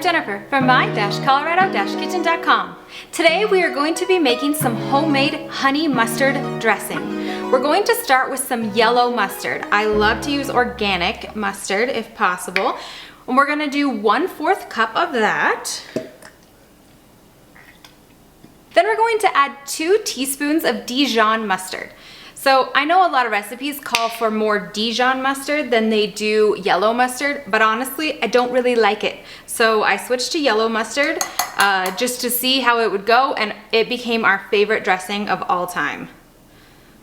Jennifer from my-colorado-kitchen.com. Today we are going to be making some homemade honey mustard dressing. We're going to start with some yellow mustard. I love to use organic mustard if possible. And we're going to do 1/4 cup of that. Then we're going to add 2 teaspoons of Dijon mustard. So I know a lot of recipes call for more Dijon mustard than they do yellow mustard, but honestly, I don't really like it. So I switched to yellow mustard just to see how it would go, and it became our favorite dressing of all time.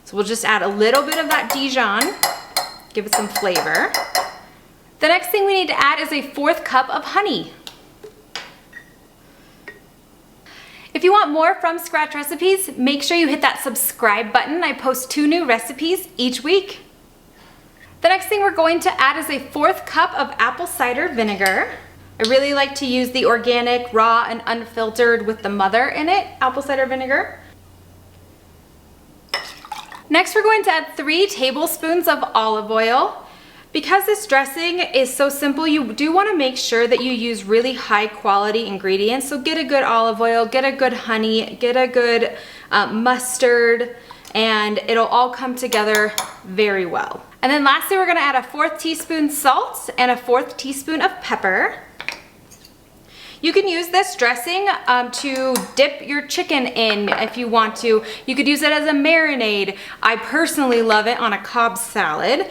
So we'll just add a little bit of that Dijon, give it some flavor. The next thing we need to add is a 1/4 cup of honey. If you want more from scratch recipes, make sure you hit that subscribe button. I post 2 new recipes each week. The next thing we're going to add is a 1/4 cup of apple cider vinegar. I really like to use the organic, raw, and unfiltered with the mother in it, apple cider vinegar. Next, we're going to add 3 tablespoons of olive oil. Because this dressing is so simple, you do want to make sure that you use really high quality ingredients. So get a good olive oil, get a good honey, get a good mustard, and it'll all come together very well. And then lastly, we're going to add a 1/4 teaspoon salt and a 1/4 teaspoon of pepper. You can use this dressing to dip your chicken in if you want to. You could use it as a marinade. I personally love it on a Cobb salad.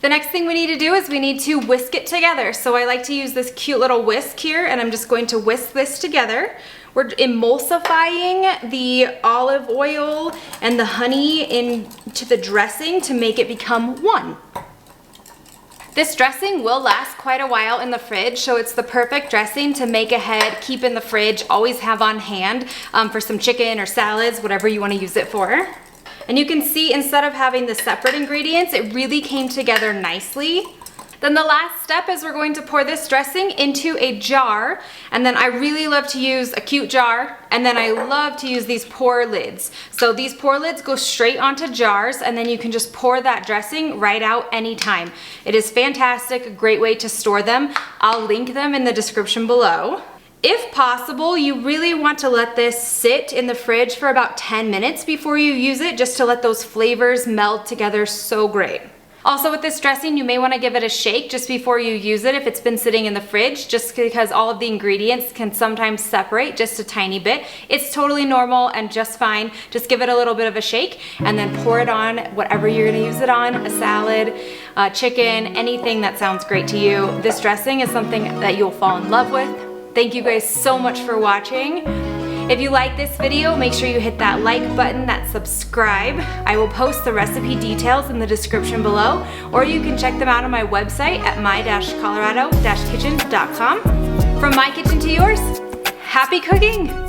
The next thing we need to do is we need to whisk it together. So I like to use this cute little whisk here, and I'm just going to whisk this together. We're emulsifying the olive oil and the honey into the dressing to make it become one. This dressing will last quite a while in the fridge, so it's the perfect dressing to make ahead, keep in the fridge, always have on hand for some chicken or salads, whatever you want to use it for. And you can see instead of having the separate ingredients, it really came together nicely. Then the last step is we're going to pour this dressing into a jar, and then I really love to use a cute jar, and then I love to use these pour lids. So these pour lids go straight onto jars, and then you can just pour that dressing right out anytime. It is fantastic, a great way to store them. I'll link them in the description below. If possible, you really want to let this sit in the fridge for about 10 minutes before you use it, just to let those flavors meld together so great. Also with this dressing, you may want to give it a shake just before you use it if it's been sitting in the fridge, just because all of the ingredients can sometimes separate just a tiny bit. It's totally normal and just fine. Just give it a little bit of a shake and then pour it on whatever you're going to use it on, a salad, chicken, anything that sounds great to you. This dressing is something that you'll fall in love with. Thank you guys so much for watching. If you like this video, make sure you hit that like button, that subscribe. I will post the recipe details in the description below, or you can check them out on my website at my-colorado-kitchen.com. From my kitchen to yours, happy cooking!